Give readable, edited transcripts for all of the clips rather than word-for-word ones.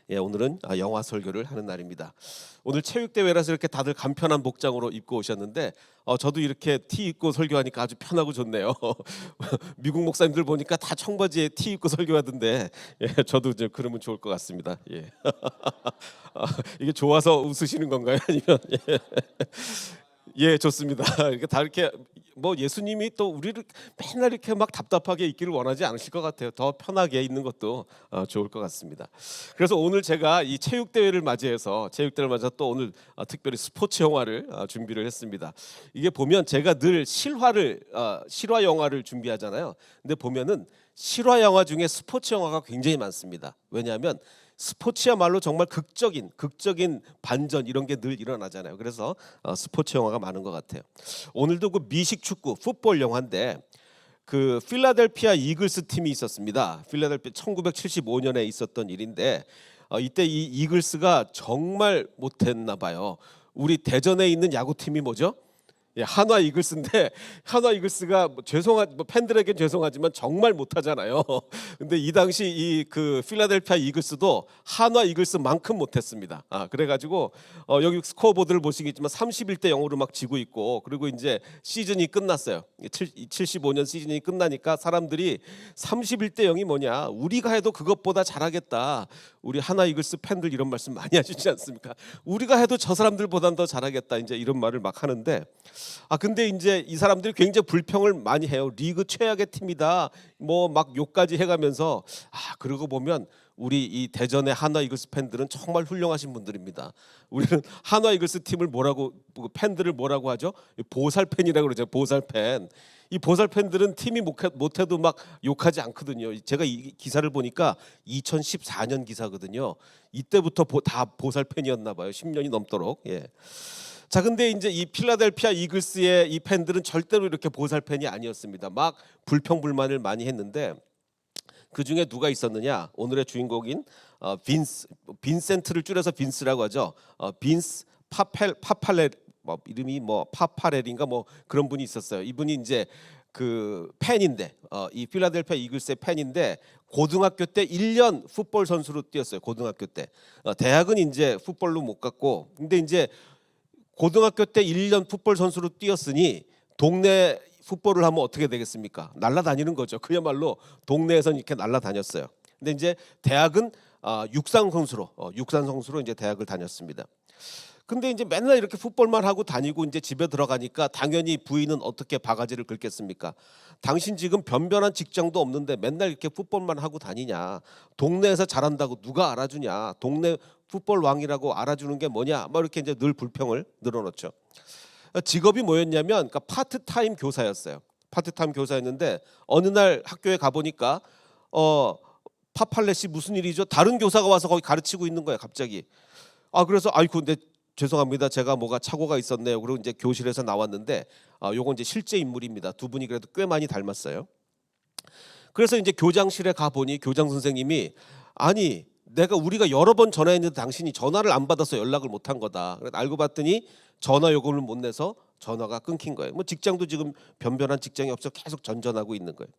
예, 오늘은 영화 설교를 하는 날입니다. 오늘 체육대회라서 이렇게 다들 간편한 복장으로 입고 오셨는데 저도 이렇게 티 입고 설교하니까 아주 편하고 좋네요. 미국 목사님들 보니까 다 청바지에 티 입고 설교하던데 예, 저도 이제 그러면 좋을 것 같습니다. 예. 이게 좋아서 웃으시는 건가요? 아니면 예. 예, 좋습니다. 이렇게 다 이렇게 뭐 예수님이 또 우리를 맨날 이렇게 막 답답하게 있기를 원하지 않으실 것 같아요. 더 편하게 있는 것도 좋을 것 같습니다. 그래서 오늘 제가 이 체육대회를 맞이해서 또 오늘 특별히 스포츠 영화를 준비를 했습니다. 이게 보면 제가 늘 실화 영화를 준비하잖아요. 근데 보면은 실화 영화 중에 스포츠 영화가 굉장히 많습니다. 왜냐하면 스포츠야말로 정말 극적인 반전 이런 게 늘 일어나잖아요. 그래서 스포츠 영화가 많은 것 같아요. 오늘도 그 미식 축구 풋볼 영화인데 그 필라델피아 이글스 팀이 있었습니다. 필라델피아 1975년에 있었던 일인데 이때 이 이글스가 정말 못했나 봐요. 우리 대전에 있는 야구팀이 뭐죠? 예, 한화 이글스인데 한화 이글스가 팬들에겐 죄송하지만 정말 못하잖아요. 근데 이 당시 이 그 필라델피아 이글스도 한화 이글스만큼 못했습니다. 그래가지고 여기 스코어보드를 보시겠지만 31대 0으로 막 지고 있고, 그리고 이제 시즌이 끝났어요. 75년 시즌이 끝나니까 사람들이 31대 0이 뭐냐, 우리가 해도 그것보다 잘하겠다. 우리 한화 이글스 팬들 이런 말씀 많이 하시지 않습니까? 우리가 해도 저 사람들보단 더 잘하겠다. 이제 이런 말을 막 하는데 근데 이제 이 사람들이 굉장히 불평을 많이 해요. 리그 최악의 팀이다. 뭐 막 욕까지 해가면서 그러고 보면 우리 이 대전의 한화 이글스 팬들은 정말 훌륭하신 분들입니다. 우리는 한화 이글스 팀을 팬들을 뭐라고 하죠? 보살 팬이라고 그러죠. 보살 팬. 이 보살 팬들은 팀이 못해도 막 욕하지 않거든요. 제가 이 기사를 보니까 2014년 기사거든요. 이때부터 다 보살 팬이었나 봐요. 10년이 넘도록. 예. 자, 근데 이제 이 필라델피아 이글스의 이 팬들은 절대로 이렇게 보살 팬이 아니었습니다. 막 불평불만을 많이 했는데 그 중에 누가 있었느냐? 오늘의 주인공인 빈센트를 줄여서 빈스라고 하죠. 빈스 파팔레, 이름이 뭐 파파렐인가 뭐 그런 분이 있었어요. 이분이 이제 그 팬인데 이 필라델피아 이글스의 팬인데 고등학교 때 1년 풋볼 선수로 뛰었어요. 고등학교 때. 대학은 이제 풋볼로 못 갔고, 근데 이제 고등학교 때 1년 풋볼 선수로 뛰었으니 동네 풋볼을 하면 어떻게 되겠습니까? 날아다니는 거죠. 그야말로 동네에선 이렇게 날아다녔어요. 근데 이제 대학은 육상 선수로 이제 대학을 다녔습니다. 근데 이제 맨날 이렇게 풋볼만 하고 다니고 이제 집에 들어가니까 당연히 부인은 어떻게 바가지를 긁겠습니까? 당신 지금 변변한 직장도 없는데 맨날 이렇게 풋볼만 하고 다니냐? 동네에서 잘한다고 누가 알아주냐? 동네 풋볼 왕이라고 알아주는 게 뭐냐? 막 이렇게 이제 늘 불평을 늘어놓죠. 직업이 뭐였냐면 그러니까 파트타임 교사였어요. 파트타임 교사였는데 어느 날 학교에 가보니까 파팔렛이 무슨 일이죠? 다른 교사가 와서 거기 가르치고 있는 거예요, 갑자기. 그래서 근데 죄송합니다. 제가 뭐가 착오가 있었네요. 그리고 이제 교실에서 나왔는데 요건 이제 실제 인물입니다. 두 분이 그래도 꽤 많이 닮았어요. 그래서 이제 교장실에 가 보니 교장 선생님이 우리가 여러 번 전화했는데 당신이 전화를 안 받아서 연락을 못 한 거다. 그래서 알고 봤더니 전화 요금을 못 내서 전화가 끊긴 거예요. 뭐 직장도 지금 변변한 직장이 없어 계속 전전하고 있는 거예요.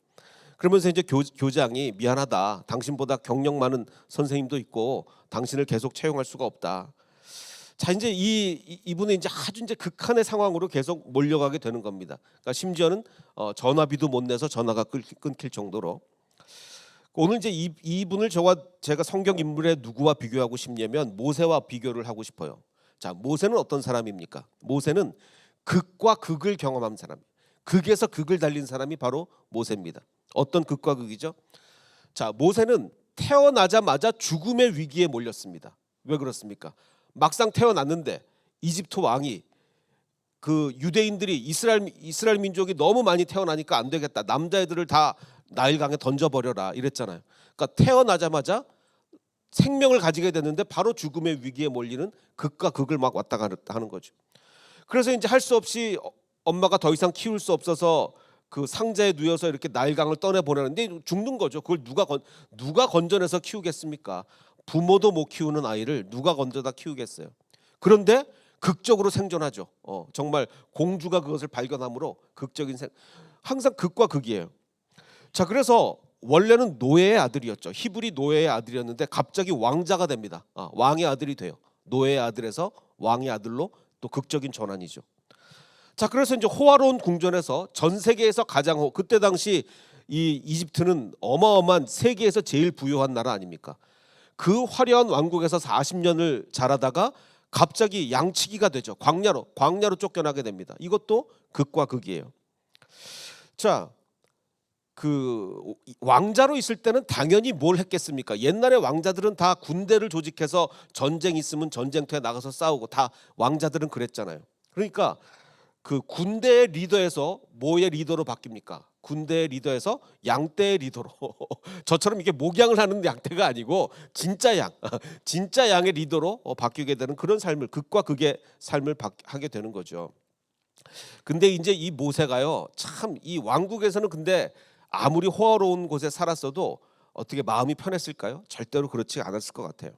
그러면서 이제 교장이 미안하다. 당신보다 경력 많은 선생님도 있고 당신을 계속 채용할 수가 없다. 자, 이제 이분은 이제 아주 이제 극한의 상황으로 계속 몰려가게 되는 겁니다. 그러니까 심지어는 전화비도 못 내서 전화가 끊길 정도로. 오늘 이제 이분을 제가 성경 인물의 누구와 비교하고 싶냐면 모세와 비교를 하고 싶어요. 자, 모세는 어떤 사람입니까? 모세는 극과 극을 경험한 사람. 극에서 극을 달린 사람이 바로 모세입니다. 어떤 극과 극이죠? 자, 모세는 태어나자마자 죽음의 위기에 몰렸습니다. 왜 그렇습니까? 막상 태어났는데 이집트 왕이 그 유대인들이 이스라엘 민족이 너무 많이 태어나니까 안 되겠다. 남자애들을 다 나일강에 던져버려라 이랬잖아요. 그러니까 태어나자마자 생명을 가지게 됐는데 바로 죽음의 위기에 몰리는 극과 극을 막 왔다 갔다 하는 거죠. 그래서 이제 할 수 없이 엄마가 더 이상 키울 수 없어서 그 상자에 누워서 이렇게 나일강을 떠내 보내는데 죽는 거죠. 그걸 누가 건져내서 키우겠습니까? 부모도 못 키우는 아이를 누가 건져다 키우겠어요. 그런데 극적으로 생존하죠. 정말 공주가 그것을 발견함으로 항상 극과 극이에요. 자, 그래서 원래는 노예의 아들이었죠. 히브리 노예의 아들이었는데 갑자기 왕자가 됩니다. 왕의 아들이 돼요. 노예의 아들에서 왕의 아들로 또 극적인 전환이죠. 자, 그래서 이제 호화로운 궁전에서 전 세계에서 가장 그때 당시 이 이집트는 어마어마한 세계에서 제일 부유한 나라 아닙니까? 그 화려한 왕국에서 40년을 자라다가 갑자기 양치기가 되죠. 광야로 쫓겨나게 됩니다. 이것도 극과 극이에요. 자, 그 왕자로 있을 때는 당연히 뭘 했겠습니까? 옛날에 왕자들은 다 군대를 조직해서 전쟁 있으면 전쟁터에 나가서 싸우고 다 왕자들은 그랬잖아요. 그러니까 그 군대의 리더에서 뭐의 리더로 바뀝니까? 군대의 리더에서 양떼의 리더로 저처럼 이게 목양을 하는 양떼가 아니고 진짜 양 진짜 양의 리더로 바뀌게 되는 그런 삶을 극과 극의 삶을 하게 되는 거죠. 근데 이제 이 모세가요 참 이 왕국에서는 근데 아무리 호화로운 곳에 살았어도 어떻게 마음이 편했을까요? 절대로 그렇지 않았을 것 같아요.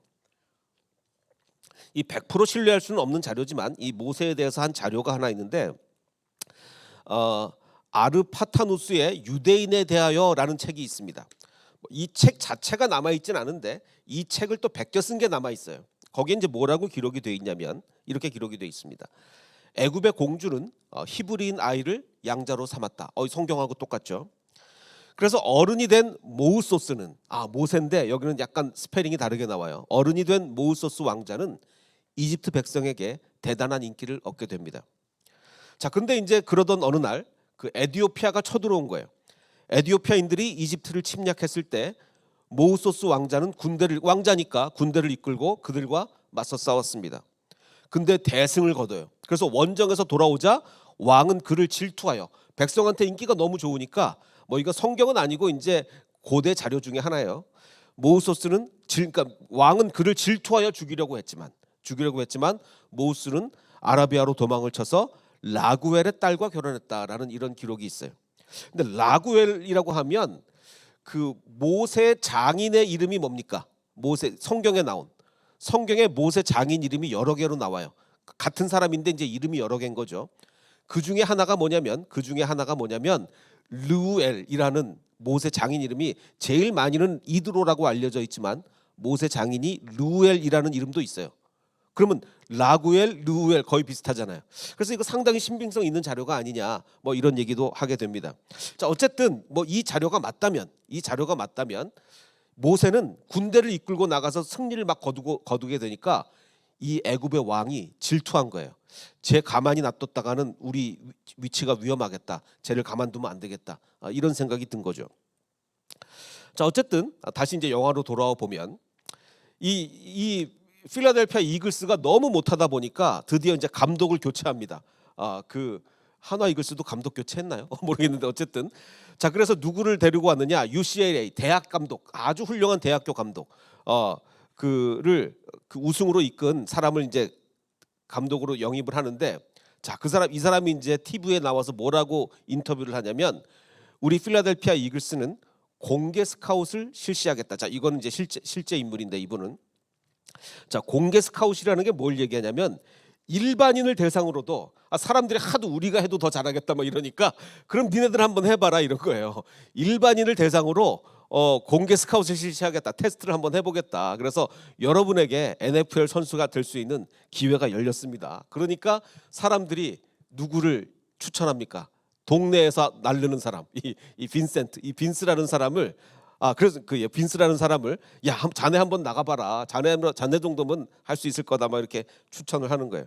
이 100% 신뢰할 수는 없는 자료지만 이 모세에 대해서 한 자료가 하나 있는데 아르파타누스의 유대인에 대하여라는 책이 있습니다. 이 책 자체가 남아 있진 않은데 이 책을 또 베껴 쓴 게 남아 있어요. 거기에 이제 뭐라고 기록이 돼 있냐면 이렇게 기록이 돼 있습니다. 애굽의 공주는 히브리인 아이를 양자로 삼았다. 성경하고 똑같죠. 그래서 어른이 된 모우소스는 모세인데 여기는 약간 스페링이 다르게 나와요. 어른이 된 모우소스 왕자는 이집트 백성에게 대단한 인기를 얻게 됩니다. 자, 근데 이제 그러던 어느 날 그 에디오피아가 쳐들어온 거예요. 에디오피아인들이 이집트를 침략했을 때 모우소스 왕자는 왕자니까 군대를 이끌고 그들과 맞서 싸웠습니다. 근데 대승을 거둬요. 그래서 원정에서 돌아오자 왕은 그를 질투하여 백성한테 인기가 너무 좋으니까 이거 성경은 아니고 이제 고대 자료 중에 하나예요. 모우소스는 그러니까 왕은 그를 질투하여 죽이려고 했지만 모우스는 아라비아로 도망을 쳐서 라구엘의 딸과 결혼했다라는 이런 기록이 있어요. 근데 라구엘이라고 하면 그 모세 장인의 이름이 뭡니까? 성경에 모세 장인 이름이 여러 개로 나와요. 같은 사람인데 이제 이름이 여러 개인 거죠. 그 중에 하나가 뭐냐면 르우엘이라는 모세 장인 이름이 제일 많이는 이드로라고 알려져 있지만 모세 장인이 르우엘이라는 이름도 있어요. 그러면 라구엘, 르우엘 거의 비슷하잖아요. 그래서 이거 상당히 신빙성 있는 자료가 아니냐 이런 얘기도 하게 됩니다. 자, 어쨌든 이 자료가 맞다면 모세는 군대를 이끌고 나가서 승리를 막 거두게 되니까 이 애굽의 왕이 질투한 거예요. 쟤 가만히 놔뒀다가는 우리 위치가 위험하겠다. 쟤를 가만두면 안 되겠다. 이런 생각이 든 거죠. 자, 어쨌든 다시 이제 영화로 돌아와 보면 이 필라델피아 이글스가 너무 못하다 보니까 드디어 이제 감독을 교체합니다. 그 한화 이글스도 감독 교체했나요? 모르겠는데 어쨌든 자, 그래서 누구를 데리고 왔느냐? UCLA 대학 감독, 아주 훌륭한 대학교 감독. 그를 그 우승으로 이끈 사람을 이제 감독으로 영입을 하는데 자, 이 사람이 이제 TV에 나와서 뭐라고 인터뷰를 하냐면 우리 필라델피아 이글스는 공개 스카웃을 실시하겠다. 자, 이거는 이제 실제 인물인데 이분은 자, 공개 스카웃이라는 게 뭘 얘기하냐면 일반인을 대상으로도 사람들이 하도 우리가 해도 더 잘하겠다 이러니까 그럼 니네들 한번 해봐라 이런 거예요. 일반인을 대상으로 공개 스카웃을 실시하겠다. 테스트를 한번 해보겠다. 그래서 여러분에게 NFL 선수가 될 수 있는 기회가 열렸습니다. 그러니까 사람들이 누구를 추천합니까? 동네에서 날르는 사람, 빈스라는 사람을 그래서 빈스라는 사람을 자네 한번 나가봐라. 자네 정도면 할 수 있을 거다. 이렇게 추천을 하는 거예요.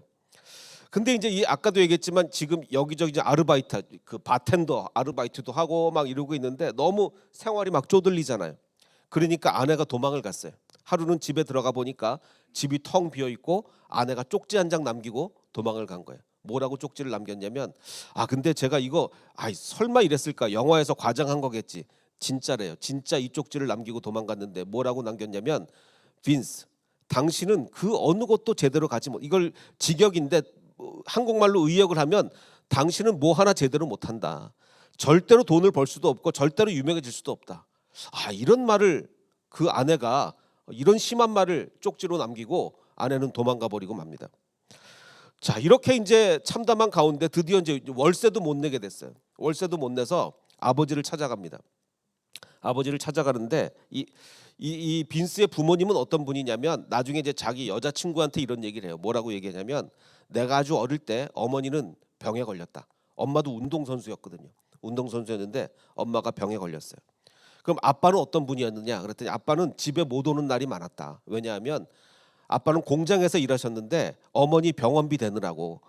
근데 이제 아까도 얘기했지만 지금 여기저기 이제 아르바이트, 그 바텐더 아르바이트도 하고 이러고 있는데 너무 생활이 쪼들리잖아요. 그러니까 아내가 도망을 갔어요. 하루는 집에 들어가 보니까 집이 텅 비어 있고 아내가 쪽지 한 장 남기고 도망을 간 거예요. 뭐라고 쪽지를 남겼냐면 근데 제가 이거 설마 이랬을까? 영화에서 과장한 거겠지. 진짜래요. 진짜 이 쪽지를 남기고 도망갔는데 뭐라고 남겼냐면 빈스, 당신은 그 어느 곳도 제대로 가지 못. 이걸 직역인데 한국말로 의역을 하면 당신은 뭐 하나 제대로 못한다. 절대로 돈을 벌 수도 없고 절대로 유명해질 수도 없다. 이런 말을 그 아내가 이런 심한 말을 쪽지로 남기고 아내는 도망가 버리고 맙니다. 자, 이렇게 이제 참담한 가운데 드디어 이제 월세도 못 내게 됐어요. 월세도 못 내서 아버지를 찾아갑니다. 아버지를 찾아가는데 이 빈스의 부모님은 어떤 분이냐면 나중에 이제 자기 여자친구한테 이런 얘기를 해요. 뭐라고 얘기하냐면 내가 아주 어릴 때 어머니는 병에 걸렸다. 엄마도 운동선수였거든요. 운동선수였는데 엄마가 병에 걸렸어요. 그럼 아빠는 어떤 분이었느냐? 그랬더니 아빠는 집에 못 오는 날이 많았다. 왜냐하면 아빠는 공장에서 일하셨는데 어머니 병원비 되느라고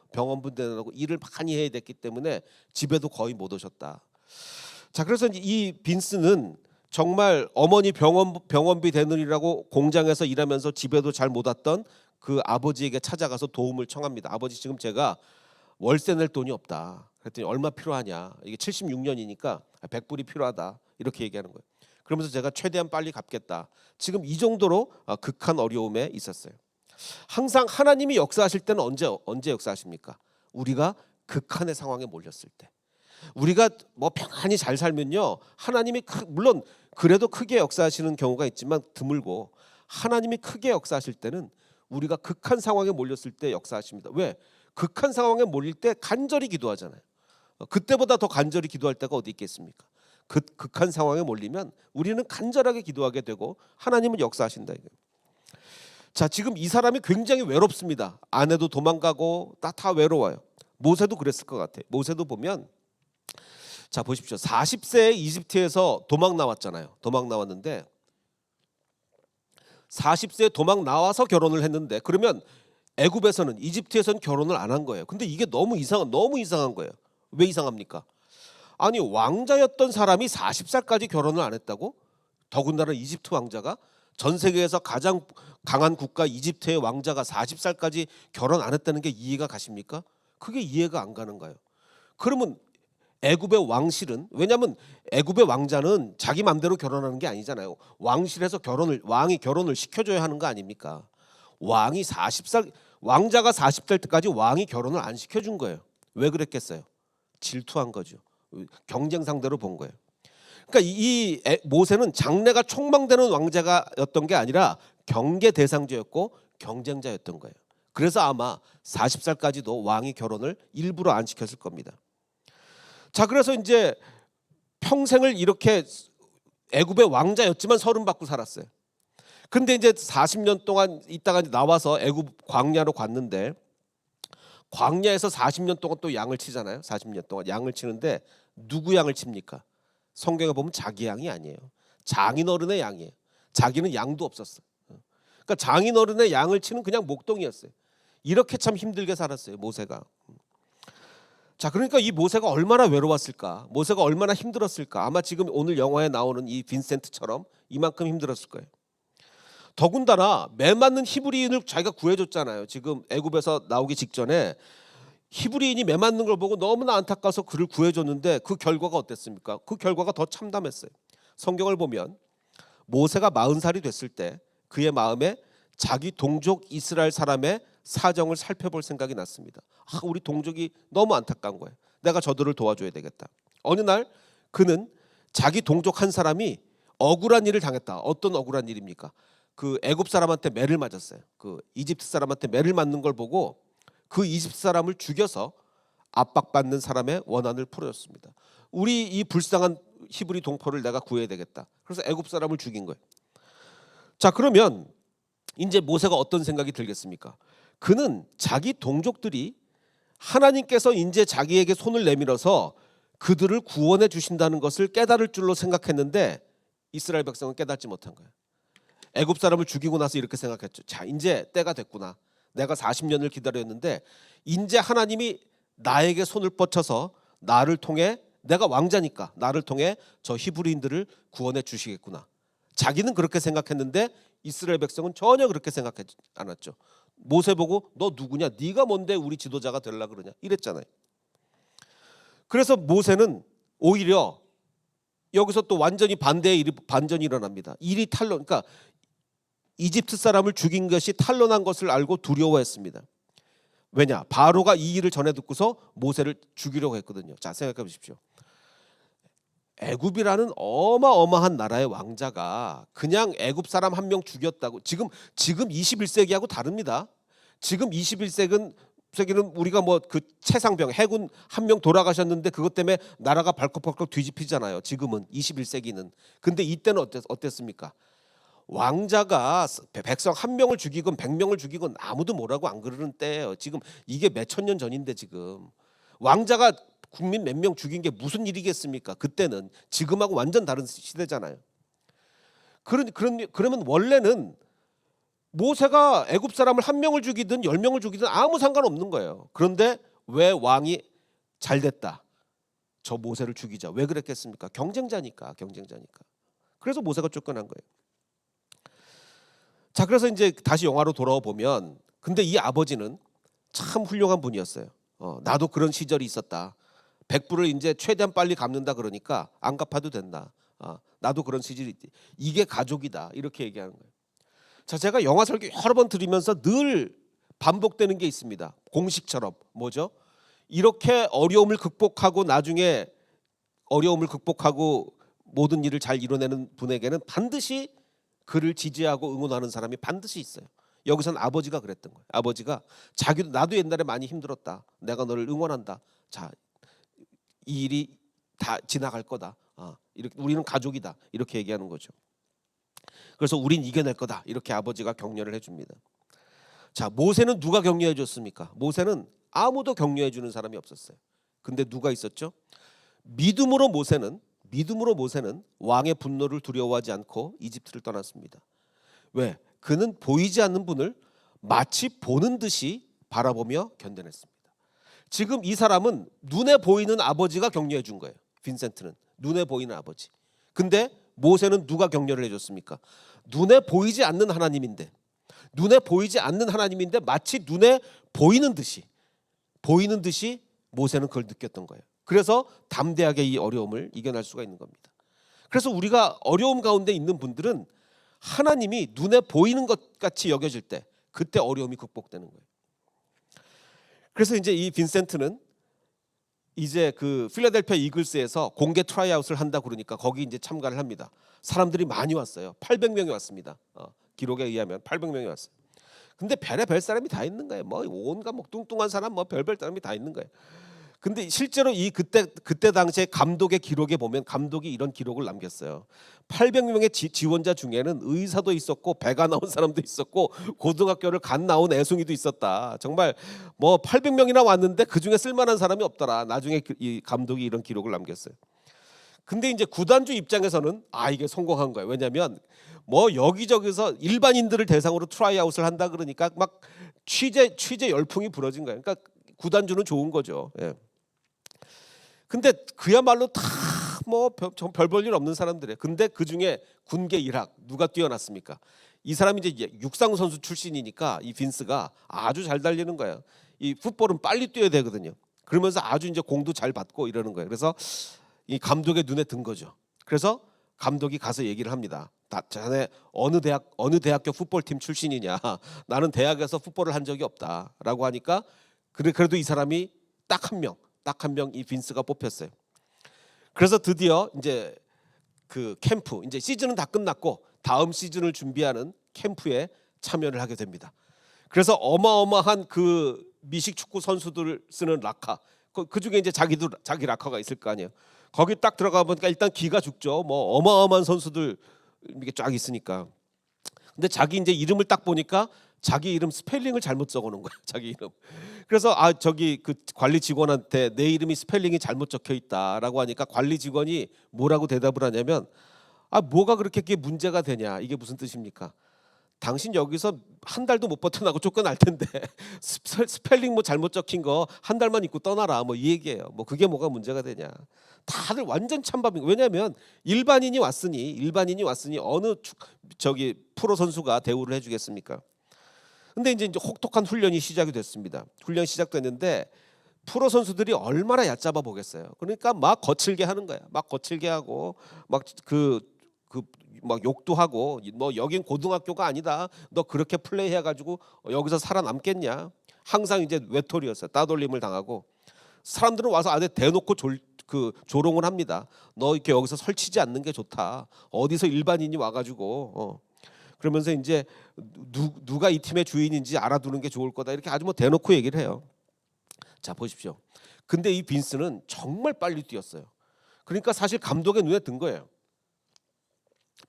일을 많이 해야 됐기 때문에 집에도 거의 못 오셨다. 자, 그래서 이 빈스는 정말 어머니 병원비 되느라고 공장에서 일하면서 집에도 잘 못 왔던 그 아버지에게 찾아가서 도움을 청합니다. 아버지, 지금 제가 월세 낼 돈이 없다. 그랬더니 얼마 필요하냐? 이게 76년이니까 100불이 필요하다. 이렇게 얘기하는 거예요. 그러면서 제가 최대한 빨리 갚겠다. 지금 이 정도로 극한 어려움에 있었어요. 항상 하나님이 역사하실 때는 언제 역사하십니까? 우리가 극한의 상황에 몰렸을 때. 우리가 뭐 평안히 잘 살면요, 하나님이 물론 그래도 크게 역사하시는 경우가 있지만 드물고, 하나님이 크게 역사하실 때는 우리가 극한 상황에 몰렸을 때 역사하십니다. 왜? 극한 상황에 몰릴 때 간절히 기도하잖아요. 그때보다 더 간절히 기도할 때가 어디 있겠습니까? 극한 상황에 몰리면 우리는 간절하게 기도하게 되고 하나님은 역사하신다 이거예요. 자, 지금 이 사람이 굉장히 외롭습니다. 아내도 도망가고 다 외로워요. 모세도 그랬을 것 같아요. 모세도 보면, 자 보십시오. 40세에 이집트에서 도망 나왔잖아요. 도망 나왔는데 40세에 도망 나와서 결혼을 했는데, 그러면 애굽에서는, 이집트에서는 결혼을 안 한 거예요. 근데 이게 너무 이상한 거예요. 왜 이상합니까? 아니, 왕자였던 사람이 40살까지 결혼을 안 했다고? 더군다나 이집트 왕자가, 전 세계에서 가장 강한 국가 이집트의 왕자가 40살까지 결혼 안 했다는 게 이해가 가십니까? 그게 이해가 안 가는 거예요. 그러면 애굽의 왕실은, 왜냐하면 애굽의 왕자는 자기 맘대로 결혼하는 게 아니잖아요. 왕실에서 왕이 결혼을 시켜줘야 하는 거 아닙니까? 왕자가 40살 때까지 왕이 결혼을 안 시켜준 거예요. 왜 그랬겠어요? 질투한 거죠. 경쟁 상대로 본 거예요. 그러니까 이 모세는 장래가 촉망되는 왕자였던 게 아니라 경계 대상자였고 경쟁자였던 거예요. 그래서 아마 40살까지도 왕이 결혼을 일부러 안 시켰을 겁니다. 자, 그래서 이제 평생을 이렇게 애굽의 왕자였지만 서름 받고 살았어요. 근데 이제 40년 동안 있다가 나와서 애굽 광야로 갔는데, 광야에서 40년 동안 또 양을 치잖아요. 40년 동안 양을 치는데 누구 양을 칩니까? 성경에 보면 자기 양이 아니에요. 장인어른의 양이에요. 자기는 양도 없었어요. 그러니까 장인어른의 양을 치는 그냥 목동이었어요. 이렇게 참 힘들게 살았어요, 모세가. 자, 그러니까 이 모세가 얼마나 외로웠을까? 모세가 얼마나 힘들었을까? 아마 지금 오늘 영화에 나오는 이 빈센트처럼 이만큼 힘들었을 거예요. 더군다나 매 맞는 히브리인을 자기가 구해줬잖아요. 지금 애굽에서 나오기 직전에 히브리인이 매 맞는 걸 보고 너무나 안타까워서 그를 구해줬는데 그 결과가 어땠습니까? 그 결과가 더 참담했어요. 성경을 보면 모세가 40살이 됐을 때 그의 마음에 자기 동족 이스라엘 사람의 사정을 살펴볼 생각이 났습니다. 우리 동족이 너무 안타까운 거예요. 내가 저들을 도와줘야 되겠다. 어느 날 그는 자기 동족 한 사람이 억울한 일을 당했다. 어떤 억울한 일입니까? 그 애굽 사람한테 매를 맞았어요. 그 이집트 사람한테 매를 맞는 걸 보고 그 이집트 사람을 죽여서 압박받는 사람의 원한을 풀어줬습니다. 우리 이 불쌍한 히브리 동포를 내가 구해야 되겠다. 그래서 애굽 사람을 죽인 거예요. 자, 그러면 이제 모세가 어떤 생각이 들겠습니까? 그는 자기 동족들이 하나님께서 이제 자기에게 손을 내밀어서 그들을 구원해 주신다는 것을 깨달을 줄로 생각했는데 이스라엘 백성은 깨닫지 못한 거예요. 애굽 사람을 죽이고 나서 이렇게 생각했죠. 자, 이제 때가 됐구나. 내가 40년을 기다렸는데 이제 하나님이 나에게 손을 뻗쳐서 나를 통해, 내가 왕자니까 나를 통해 저 히브리인들을 구원해 주시겠구나. 자기는 그렇게 생각했는데 이스라엘 백성은 전혀 그렇게 생각하지 않았죠. 모세 보고 너 누구냐? 네가 뭔데 우리 지도자가 되려고 그러냐? 이랬잖아요. 그래서 모세는 오히려 여기서 또 완전히 반전이 일어납니다. 그러니까 이집트 사람을 죽인 것이 탄로난 것을 알고 두려워했습니다. 왜냐? 바로가 이 일을 전해 듣고서 모세를 죽이려고 했거든요. 자, 생각해 보십시오. 애굽이라는 어마어마한 나라의 왕자가 그냥 애굽 사람 한 명 죽였다고. 지금 21세기하고 다릅니다. 지금 21세기는 20세기는 우리가 뭐 그 최상병 해군 한 명 돌아가셨는데 그것 때문에 나라가 발컥발컥 뒤집히잖아요. 지금은 21세기는. 근데 이때는 어땠습니까? 왕자가 백성 한 명을 죽이건 100명을 죽이건 아무도 뭐라고 안 그러는 때예요. 지금 이게 몇천 년 전인데 지금 왕자가 국민 몇 명 죽인 게 무슨 일이겠습니까? 그때는 지금하고 완전 다른 시대잖아요. 그러면 원래는 모세가 애굽 사람을 한 명을 죽이든 10명을 죽이든 아무 상관없는 거예요. 그런데 왜 왕이 잘 됐다. 저 모세를 죽이자. 왜 그랬겠습니까? 경쟁자니까. 그래서 모세가 쫓겨난 거예요. 자, 그래서 이제 다시 영화로 돌아와 보면 근데 이 아버지는 참 훌륭한 분이었어요. 나도 그런 시절이 있었다. 100불을 이제 최대한 빨리 갚는다 그러니까 안 갚아도 된다. 나도 그런 시절이 있지. 이게 가족이다. 이렇게 얘기하는 거예요. 자, 제가 영화 설교 여러 번 들으면서 늘 반복되는 게 있습니다. 공식처럼 뭐죠? 이렇게 어려움을 극복하고 나중에 어려움을 극복하고 모든 일을 잘 이뤄내는 분에게는 반드시 그를 지지하고 응원하는 사람이 반드시 있어요. 여기서는 아버지가 그랬던 거예요. 아버지가 자기도 나도 옛날에 많이 힘들었다. 내가 너를 응원한다. 자, 이 일이 다 지나갈 거다. 이렇게 우리는 가족이다. 이렇게 얘기하는 거죠. 그래서 우린 이겨낼 거다. 이렇게 아버지가 격려를 해줍니다. 자, 모세는 누가 격려해 줬습니까? 모세는 아무도 격려해 주는 사람이 없었어요. 근데 누가 있었죠? 믿음으로 모세는 왕의 분노를 두려워하지 않고 이집트를 떠났습니다. 왜? 그는 보이지 않는 분을 마치 보는 듯이 바라보며 견뎌냈습니다. 지금 이 사람은 눈에 보이는 아버지가 격려해 준 거예요. 빈센트는 눈에 보이는 아버지. 근데 모세는 누가 격려를 해줬습니까? 눈에 보이지 않는 하나님인데 마치 눈에 보이는 듯이 모세는 그걸 느꼈던 거예요. 그래서 담대하게 이 어려움을 이겨낼 수가 있는 겁니다. 그래서 우리가 어려움 가운데 있는 분들은 하나님이 눈에 보이는 것 같이 여겨질 때 그때 어려움이 극복되는 거예요. 그래서 이제 이 빈센트는 이제 그 필라델피아 이글스에서 공개 트라이아웃을 한다 그러니까 거기 이제 참가를 합니다. 사람들이 많이 왔어요. 800명이 왔습니다. 기록에 의하면 800명이 왔어요. 근데 별의별 사람이 다 있는 거예요. 뭐 온갖 뭐 뚱뚱한 사람 뭐 별별 사람이 다 있는 거예요. 근데 실제로 이 그때 당시에 감독의 기록에 보면 감독이 이런 기록을 남겼어요. 800명의 지원자 중에는 의사도 있었고 배가 나온 사람도 있었고 고등학교를 간 나온 애송이도 있었다. 정말 뭐 800명이나 왔는데 그중에 쓸만한 사람이 없더라. 나중에 이 감독이 이런 기록을 남겼어요. 근데 이제 구단주 입장에서는 이게 성공한 거예요. 왜냐하면 뭐 여기저기서 일반인들을 대상으로 트라이아웃을 한다 그러니까 막 취재 열풍이 불어진 거예요. 그러니까 구단주는 좋은 거죠. 예. 근데 그야말로 다 뭐 별 볼 일 없는 사람들이에요. 근데 그 중에 군계 일학 누가 뛰어났습니까? 이 사람이 이제 육상 선수 출신이니까 이 빈스가 아주 잘 달리는 거예요. 이 풋볼은 빨리 뛰어야 되거든요. 그러면서 아주 이제 공도 잘 받고 이러는 거예요. 그래서 이 감독의 눈에 든 거죠. 그래서 감독이 가서 얘기를 합니다. 자네 어느 대학교 풋볼팀 출신이냐? 나는 대학에서 풋볼을 한 적이 없다라고 하니까 그래도 이 사람이 딱 한 명 이 빈스가 뽑혔어요. 그래서 드디어 이제 그 캠프 이제 시즌은 다 끝났고 다음 시즌을 준비하는 캠프에 참여를 하게 됩니다. 그래서 어마어마한 그 미식 축구 선수들 쓰는 라카 그 중에 이제 자기 라카가 있을 거 아니에요. 거기 딱 들어가 보니까 일단 기가 죽죠. 뭐 어마어마한 선수들 이렇게 쫙 있으니까. 근데 자기 이제 이름을 딱 보니까 자기 이름 스펠링을 잘못 적어놓은 거야. 자기 이름. 그래서 저기 그 관리 직원한테 내 이름이 스펠링이 잘못 적혀 있다라고 하니까 관리 직원이 뭐라고 대답을 하냐면 뭐가 그렇게 그게 문제가 되냐 이게 무슨 뜻입니까? 당신 여기서 한 달도 못 버텨나고 쫓겨날 텐데 스펠링 뭐 잘못 적힌 거 한 달만 입고 떠나라 뭐 이 얘기예요. 뭐 그게 뭐가 문제가 되냐. 다들 완전 찬밥인 거예요. 왜냐하면 일반인이 왔으니 어느 저기 프로 선수가 대우를 해주겠습니까? 근데 이제 혹독한 훈련이 시작이 됐습니다. 훈련이 시작됐는데 프로 선수들이 얼마나 얕잡아 보겠어요. 그러니까 막 거칠게 하는 거야. 막 거칠게 하고 막 막 욕도 하고 뭐 여긴 고등학교가 아니다. 너 그렇게 플레이해 가지고 여기서 살아남겠냐? 항상 이제 외톨이였어요. 따돌림을 당하고 사람들은 와서 아예 대놓고 조롱을 합니다. 너 이렇게 여기서 설치지 않는 게 좋다. 어디서 일반인이 와가지고 그러면서 이제 누가 이 팀의 주인인지 알아두는 게 좋을 거다. 이렇게 아주 뭐 대놓고 얘기를 해요. 자 보십시오. 근데 이 빈스는 정말 빨리 뛰었어요. 그러니까 사실 감독의 눈에 든 거예요.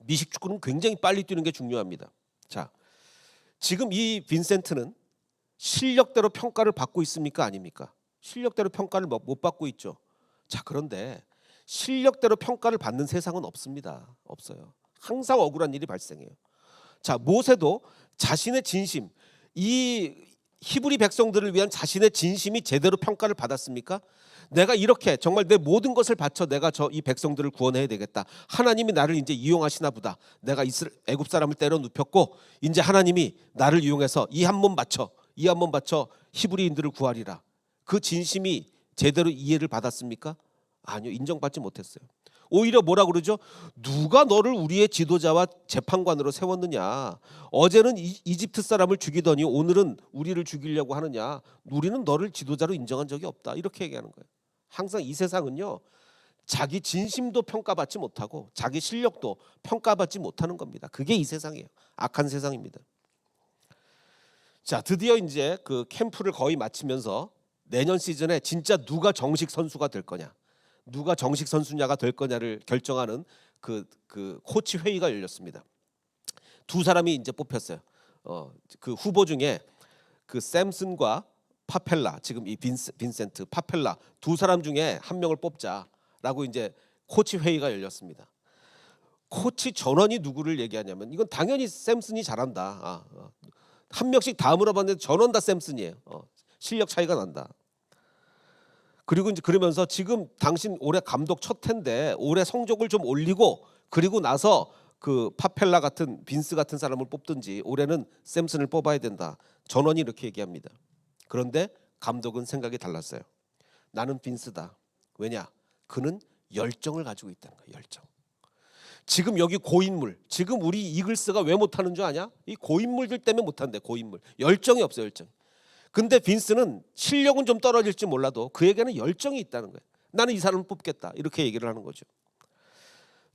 미식 축구는 굉장히 빨리 뛰는 게 중요합니다. 자, 지금 이 빈센트는 실력대로 평가를 받고 있습니까? 아닙니까? 실력대로 평가를 못 받고 있죠. 자, 그런데 실력대로 평가를 받는 세상은 없습니다. 없어요. 항상 억울한 일이 발생해요. 자, 모세도 자신의 진심, 이 히브리 백성들을 위한 자신의 진심이 제대로 평가를 받았습니까? 내가 이렇게 정말 내 모든 것을 바쳐 내가 이 백성들을 구원해야 되겠다. 하나님이 나를 이제 이용하시나 보다. 내가 애굽 사람을 때려 눕혔고 이제 하나님이 나를 이용해서 이 한 몸 바쳐 히브리인들을 구하리라. 그 진심이 제대로 이해를 받았습니까? 아니요, 인정받지 못했어요. 오히려 뭐라 그러죠? 누가 너를 우리의 지도자와 재판관으로 세웠느냐? 어제는 이집트 사람을 죽이더니 오늘은 우리를 죽이려고 하느냐? 우리는 너를 지도자로 인정한 적이 없다. 이렇게 얘기하는 거예요. 항상 이 세상은요, 자기 진심도 평가받지 못하고 자기 실력도 평가받지 못하는 겁니다. 그게 이 세상이에요. 악한 세상입니다. 자, 드디어 이제 그 캠프를 거의 마치면서 내년 시즌에 진짜 누가 정식 선수가 될 거냐, 누가 정식 선수냐가 될 거냐를 결정하는 그 코치 회의가 열렸습니다. 두 사람이 이제 뽑혔어요. 그 후보 중에 그 샘슨과 파펠라, 지금 이 빈센트 파펠라 두 사람 중에 한 명을 뽑자라고 이제 코치 회의가 열렸습니다. 코치 전원이 누구를 얘기하냐면 이건 당연히 샘슨이 잘한다. 한 명씩 다 물어봤는데 전원 다 샘슨이에요. 실력 차이가 난다. 그리고 이제 그러면서 지금 당신 올해 감독 첫 해인데 올해 성적을 좀 올리고 그리고 나서 그 파펠라 같은 빈스 같은 사람을 뽑든지 올해는 샘슨을 뽑아야 된다. 전원이 이렇게 얘기합니다. 그런데 감독은 생각이 달랐어요. 나는 빈스다. 왜냐? 그는 열정을 가지고 있다는 거예요. 열정. 지금 여기 고인물, 지금 우리 이글스가 왜 못하는 줄 아냐? 이 고인물들 때문에 못한대. 고인물. 열정이 없어요. 열정. 근데 빈스는 실력은 좀 떨어질지 몰라도 그에게는 열정이 있다는 거예요. 나는 이 사람을 뽑겠다. 이렇게 얘기를 하는 거죠.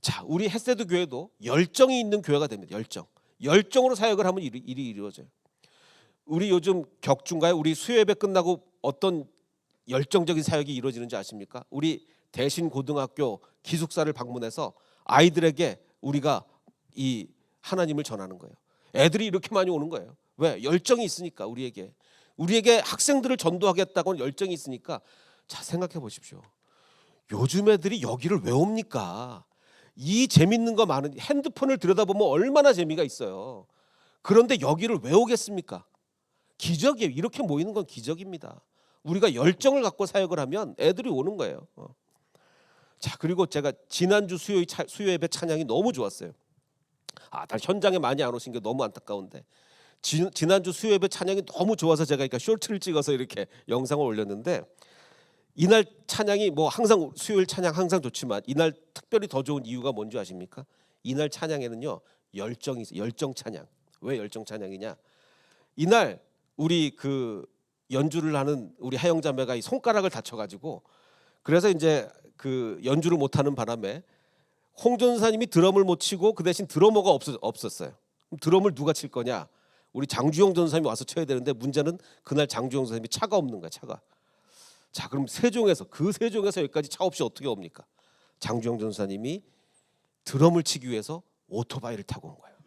자, 우리 햇세드 교회도 열정이 있는 교회가 됩니다. 열정. 열정으로 사역을 하면 일이 이루어져요. 우리 요즘 격주인가요? 우리 수요예배 끝나고 어떤 열정적인 사역이 이루어지는지 아십니까? 우리 대신고등학교 기숙사를 방문해서 아이들에게 우리가 이 하나님을 전하는 거예요. 애들이 이렇게 많이 오는 거예요. 왜? 열정이 있으니까. 우리에게 학생들을 전도하겠다고는 열정이 있으니까. 자, 생각해 보십시오. 요즘 애들이 여기를 왜 옵니까? 이 재밌는 거 많은 핸드폰을 들여다보면 얼마나 재미가 있어요. 그런데 여기를 왜 오겠습니까? 기적이에요. 이렇게 모이는 건 기적입니다. 우리가 열정을 갖고 사역을 하면 애들이 오는 거예요. 자, 그리고 제가 지난주 수요예배 찬양이 너무 좋았어요. 단 현장에 많이 안 오신 게 너무 안타까운데 지난주 수요예배 찬양이 너무 좋아서 제가 그러니까 쇼트를 찍어서 이렇게 영상을 올렸는데, 이날 찬양이 뭐 항상 수요일 찬양 항상 좋지만 이날 특별히 더 좋은 이유가 뭔지 아십니까? 이날 찬양에는요, 열정이 있어요. 열정 찬양. 왜 열정 찬양이냐? 이날 우리 그 연주를 하는 우리 하영자매가 이 손가락을 다쳐가지고 그래서 이제 그 연주를 못하는 바람에 홍 전사님이 드럼을 못 치고 그 대신 드러머가 없었어요. 그럼 드럼을 누가 칠 거냐? 우리 장주영 전사님이 와서 쳐야 되는데 문제는 그날 장주영 선생님이 차가 없는 거야. 차가. 자, 그럼 세종에서 여기까지 차 없이 어떻게 옵니까? 장주영 전사님이 드럼을 치기 위해서 오토바이를 타고 온 거예요.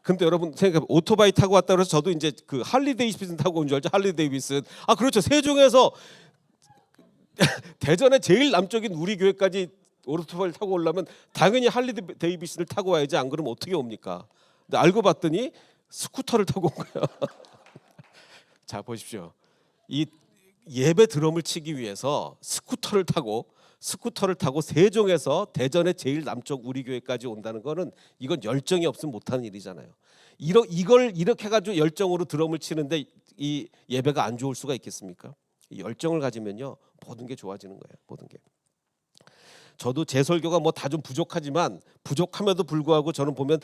근데 여러분 생각해, 오토바이 타고 왔다 그래서 저도 이제 그 할리 데이비슨 타고 온 줄 알죠. 할리 데이비슨. 그렇죠. 세종에서 대전의 제일 남쪽인 우리 교회까지 오토바이를 타고 오려면 당연히 할리 데이비슨을 타고 와야지. 안 그러면 어떻게 옵니까? 근데 알고 봤더니 스쿠터를 타고 온 거예요. 자, 보십시오. 이 예배 드럼을 치기 위해서 스쿠터를 타고 세종에서 대전의 제일 남쪽 우리 교회까지 온다는 거는 이건 열정이 없으면 못하는 일이잖아요. 이걸 이렇게 가지고 열정으로 드럼을 치는데 이 예배가 안 좋을 수가 있겠습니까? 열정을 가지면요, 모든 게 좋아지는 거예요. 모든 게. 저도 제 설교가 뭐 다 좀 부족하지만 부족함에도 불구하고 저는 보면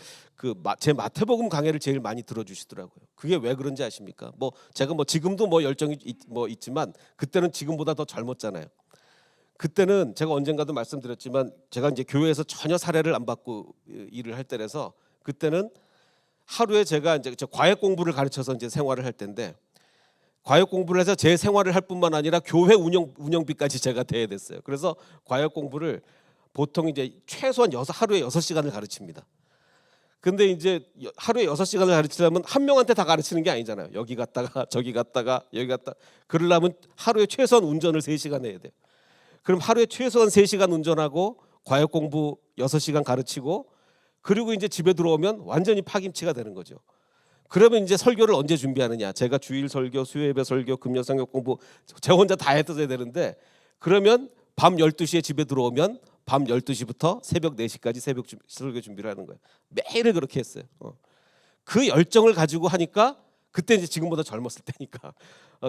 제 마태복음 강해를 제일 많이 들어주시더라고요. 그게 왜 그런지 아십니까? 뭐 제가 뭐 지금도 뭐 열정이 있지만 그때는 지금보다 더 젊었잖아요. 그때는 제가 언젠가도 말씀드렸지만 제가 이제 교회에서 전혀 사례를 안 받고 일을 할 때라서 그때는 하루에 제가 이제 과외 공부를 가르쳐서 이제 생활을 할 때인데 과역 공부를 해서 제 생활을 할 뿐만 아니라 교회 운영비까지 제가 대야 됐어요. 그래서 과역 공부를 보통 이제 최소한 하루에 6시간을 가르칩니다. 근데 이제 하루에 6시간을 가르치려면 한 명한테 다 가르치는 게 아니잖아요. 여기 갔다가 저기 갔다가 여기 갔다. 그러려면 하루에 최소한 운전을 3시간 해야 돼요. 그럼 하루에 최소한 3시간 운전하고 과역 공부 6시간 가르치고 그리고 이제 집에 들어오면 완전히 파김치가 되는 거죠. 그러면 이제 설교를 언제 준비하느냐? 제가 주일 설교, 수요예배 설교, 금요 성경 공부 제 혼자 다 했어야 되는데 그러면 밤 12시에 집에 들어오면 밤 12시부터 새벽 4시까지 설교 준비를 하는 거예요. 매일 그렇게 했어요. 그 열정을 가지고 하니까 그때 이제 지금보다 젊었을 때니까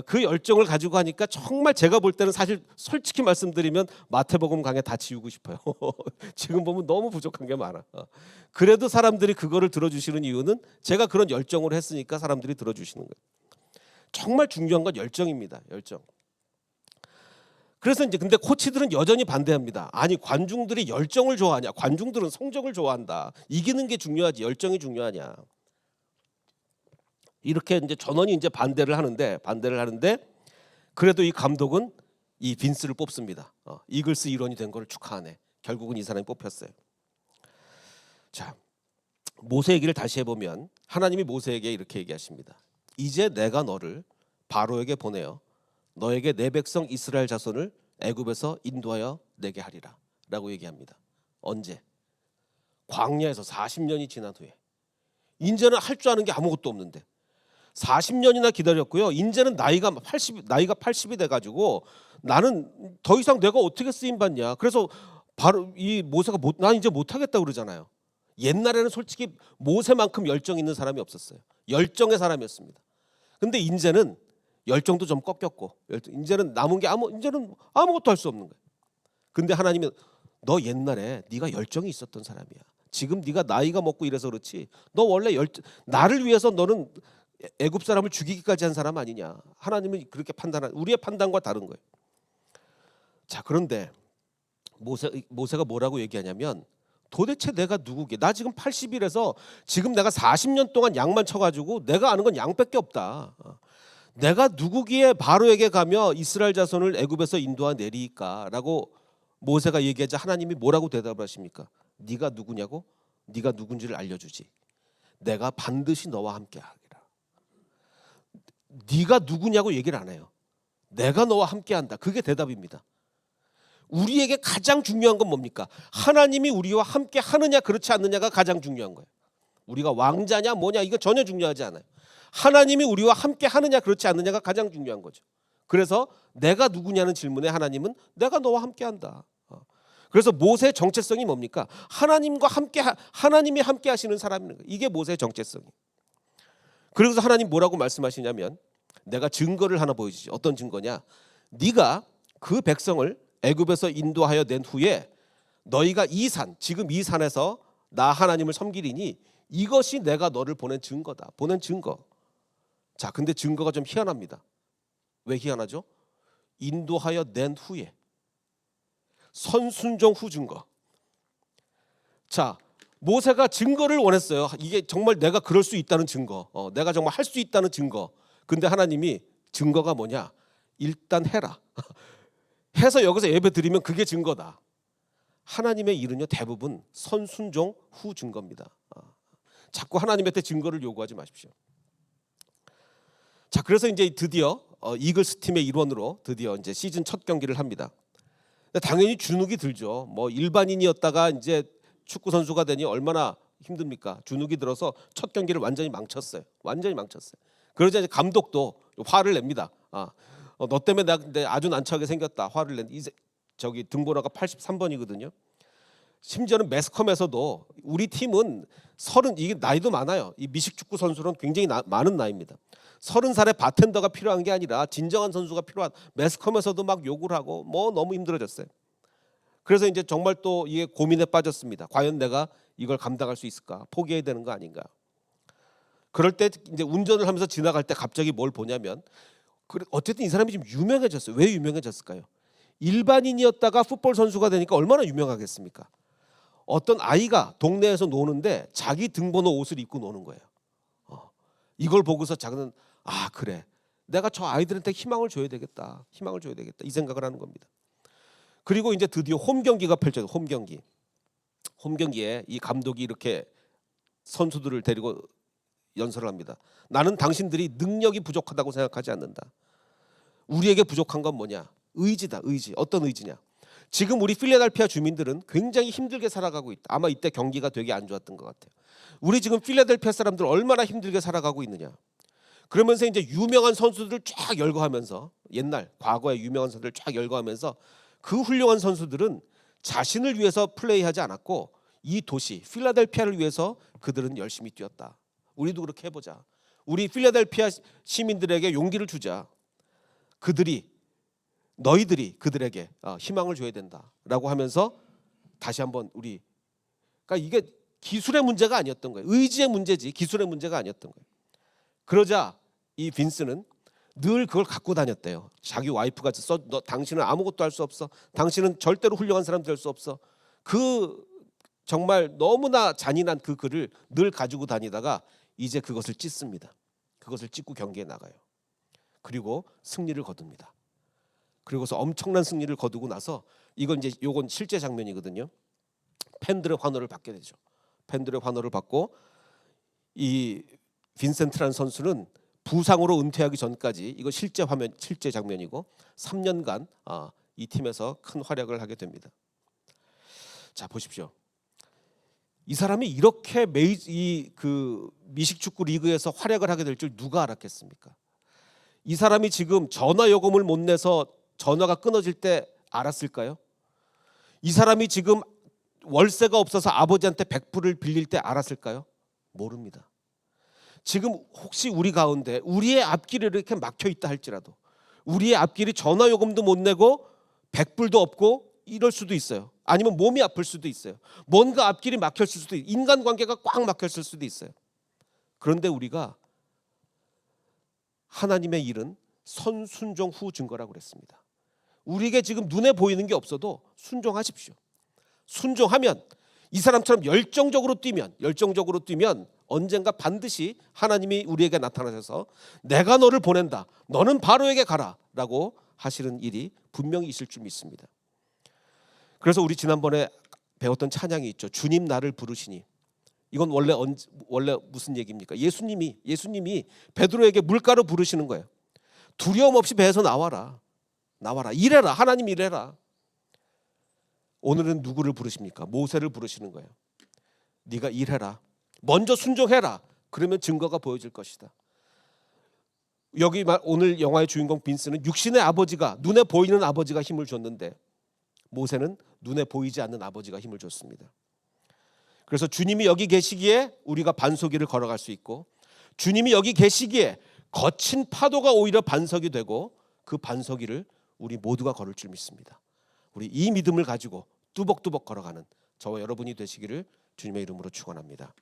그 열정을 가지고 하니까 정말 제가 볼 때는 사실 솔직히 말씀드리면 마태복음 강해 다 지우고 싶어요. 지금 보면 너무 부족한 게 많아. 그래도 사람들이 그거를 들어주시는 이유는 제가 그런 열정으로 했으니까 사람들이 들어주시는 거예요. 정말 중요한 건 열정입니다. 열정. 그래서 이제 근데 코치들은 여전히 반대합니다. 아니 관중들이 열정을 좋아하냐? 관중들은 성적을 좋아한다. 이기는 게 중요하지 열정이 중요하냐? 이렇게 이제 전원이 이제 반대를 하는데 그래도 이 감독은 이 빈스를 뽑습니다. 이글스 일원이 된 걸 축하하네. 결국은 이 사람이 뽑혔어요. 자, 모세 얘기를 다시 해보면 하나님이 모세에게 이렇게 얘기하십니다. 이제 내가 너를 바로에게 보내어 너에게 내 백성 이스라엘 자손을 애굽에서 인도하여 내게 하리라 라고 얘기합니다. 언제? 광야에서 40년이 지난 후에. 이제는 할 줄 아는 게 아무것도 없는데 40년이나 기다렸고요. 이제는 나이가 80이 돼가지고 나는 더 이상 내가 어떻게 쓰임 받냐. 그래서 바로 이 모세가 난 이제 못하겠다 그러잖아요. 옛날에는 솔직히 모세만큼 열정 있는 사람이 없었어요. 열정의 사람이었습니다. 근데 이제는 열정도 좀 꺾였고 이제는 남은 게 이제는 아무것도 할 수 없는 거예요. 근데 하나님은 너 옛날에 네가 열정이 있었던 사람이야. 지금 네가 나이가 먹고 이래서 그렇지. 너 원래 나를 위해서 너는 애굽 사람을 죽이기까지 한 사람 아니냐. 하나님은 그렇게 우리의 판단과 다른 거예요. 자, 그런데 모세가 뭐라고 얘기하냐면 도대체 내가 누구게? 나 지금 80이라서 지금 내가 40년 동안 양만 쳐가지고 내가 아는 건 양밖에 없다. 내가 누구기에 바로에게 가며 이스라엘 자손을 애굽에서 인도하 내리까라고 모세가 얘기하자 하나님이 뭐라고 대답을 하십니까? 네가 누구냐고? 네가 누군지를 알려주지. 내가 반드시 너와 함께 하리라. 네가 누구냐고 얘기를 안 해요. 내가 너와 함께 한다. 그게 대답입니다. 우리에게 가장 중요한 건 뭡니까? 하나님이 우리와 함께 하느냐 그렇지 않느냐가 가장 중요한 거예요. 우리가 왕자냐 뭐냐 이거 전혀 중요하지 않아요. 하나님이 우리와 함께 하느냐 그렇지 않느냐가 가장 중요한 거죠. 그래서 내가 누구냐는 질문에 하나님은 내가 너와 함께 한다. 그래서 모세의 정체성이 뭡니까? 하나님이 함께 하시는 사람인 거예요. 이게 모세의 정체성이에요. 그래서 하나님 뭐라고 말씀하시냐면 내가 증거를 하나 보여주지. 어떤 증거냐? 네가 그 백성을 애굽에서 인도하여 낸 후에 너희가 지금 이 산에서 나 하나님을 섬기리니 이것이 내가 너를 보낸 증거다. 보낸 증거. 자, 근데 증거가 좀 희한합니다. 왜 희한하죠? 인도하여 낸 후에 선순종 후 증거. 자, 모세가 증거를 원했어요. 이게 정말 내가 그럴 수 있다는 증거. 내가 정말 할 수 있다는 증거. 근데 하나님이 증거가 뭐냐? 일단 해라. 해서 여기서 예배 드리면 그게 증거다. 하나님의 일은요 대부분 선순종 후 증거입니다. 자꾸 하나님한테 증거를 요구하지 마십시오. 자, 그래서 이제 드디어 이글스 팀의 일원으로 드디어 이제 시즌 첫 경기를 합니다. 당연히 주눅이 들죠. 뭐 일반인이었다가 이제 축구 선수가 되니 얼마나 힘듭니까? 주눅이 들어서 첫 경기를 완전히 망쳤어요. 그러자 이제 감독도 화를 냅니다. 너 때문에 내가 근데 아주 난처하게 생겼다. 화를 낸 저기 등번호가 83번이거든요. 심지어는 매스컴에서도 우리 팀은 이게 나이도 많아요. 이 미식축구 선수는 굉장히 많은 나이입니다. 30살의 바텐더가 필요한 게 아니라 진정한 선수가 필요한. 매스컴에서도 막 욕을 하고 뭐 너무 힘들어졌어요. 그래서 이제 정말 또 이게 고민에 빠졌습니다. 과연 내가 이걸 감당할 수 있을까? 포기해야 되는 거 아닌가? 그럴 때 이제 운전을 하면서 지나갈 때 갑자기 뭘 보냐면 어쨌든 이 사람이 지금 유명해졌어요. 왜 유명해졌을까요? 일반인이었다가 풋볼 선수가 되니까 얼마나 유명하겠습니까? 어떤 아이가 동네에서 노는데 자기 등번호 옷을 입고 노는 거예요. 이걸 보고서 자기는 그래 내가 저 아이들한테 희망을 줘야 되겠다. 희망을 줘야 되겠다. 이 생각을 하는 겁니다. 그리고 이제 드디어 홈 경기가 펼쳐져요. 홈 경기. 홈 경기에 이 감독이 이렇게 선수들을 데리고 연설을 합니다. 나는 당신들이 능력이 부족하다고 생각하지 않는다. 우리에게 부족한 건 뭐냐? 의지다. 의지. 어떤 의지냐? 지금 우리 필라델피아 주민들은 굉장히 힘들게 살아가고 있다. 아마 이때 경기가 되게 안 좋았던 것 같아요. 우리 지금 필라델피아 사람들 얼마나 힘들게 살아가고 있느냐? 그러면서 이제 유명한 선수들을 쫙 열거하면서 옛날 과거의 유명한 선수들을 쫙 열거하면서 그 훌륭한 선수들은 자신을 위해서 플레이하지 않았고 이 도시 필라델피아를 위해서 그들은 열심히 뛰었다. 우리도 그렇게 해보자. 우리 필라델피아 시민들에게 용기를 주자. 너희들이 그들에게 희망을 줘야 된다라고 하면서 다시 한번 그러니까 이게 기술의 문제가 아니었던 거예요. 의지의 문제지 기술의 문제가 아니었던 거예요. 그러자 이 빈스는 늘 그걸 갖고 다녔대요. 자기 와이프가 너 당신은 아무것도 할 수 없어. 당신은 절대로 훌륭한 사람 될 수 없어. 그 정말 너무나 잔인한 그 글을 늘 가지고 다니다가 이제 그것을 찢습니다. 그것을 찢고 경기에 나가요. 그리고 승리를 거둡니다. 그리고서 엄청난 승리를 거두고 나서 요건 실제 장면이거든요. 팬들의 환호를 받게 되죠. 팬들의 환호를 받고 이 빈센트라는 선수는 부상으로 은퇴하기 전까지 이거 실제 장면이고 3년간 이 팀에서 큰 활약을 하게 됩니다. 자 보십시오. 이 사람이 이렇게 미식축구 리그에서 활약을 하게 될 줄 누가 알았겠습니까? 이 사람이 지금 전화 요금을 못 내서 전화가 끊어질 때 알았을까요? 이 사람이 지금 월세가 없어서 아버지한테 100불을 빌릴 때 알았을까요? 모릅니다. 지금 혹시 우리 가운데 우리의 앞길이 이렇게 막혀 있다 할지라도 우리의 앞길이 전화 요금도 못 내고 100불도 없고 이럴 수도 있어요. 아니면 몸이 아플 수도 있어요. 뭔가 앞길이 막혔을 수도 있어요. 인간관계가 꽉 막혔을 수도 있어요. 그런데 우리가 하나님의 일은 선순종 후 증거라고 그랬습니다. 우리에게 지금 눈에 보이는 게 없어도 순종하십시오. 순종하면 이 사람처럼 열정적으로 뛰면 언젠가 반드시 하나님이 우리에게 나타나셔서 내가 너를 보낸다. 너는 바로에게 가라 라고 하시는 일이 분명히 있을 줄 믿습니다. 그래서 우리 지난번에 배웠던 찬양이 있죠. 주님 나를 부르시니. 이건 원래 무슨 얘기입니까? 예수님이 베드로에게 물가로 부르시는 거예요. 두려움 없이 배에서 나와라. 일해라. 하나님 일해라. 오늘은 누구를 부르십니까? 모세를 부르시는 거예요. 네가 일해라. 먼저 순종해라. 그러면 증거가 보여질 것이다. 오늘 영화의 주인공 빈스는 육신의 아버지가 눈에 보이는 아버지가 힘을 줬는데 모세는 눈에 보이지 않는 아버지가 힘을 줬습니다. 그래서 주님이 여기 계시기에 우리가 반석이를 걸어갈 수 있고 주님이 여기 계시기에 거친 파도가 오히려 반석이 되고 그 반석이를 우리 모두가 걸을 줄 믿습니다. 우리 이 믿음을 가지고 뚜벅뚜벅 걸어가는 저와 여러분이 되시기를 주님의 이름으로 축원합니다.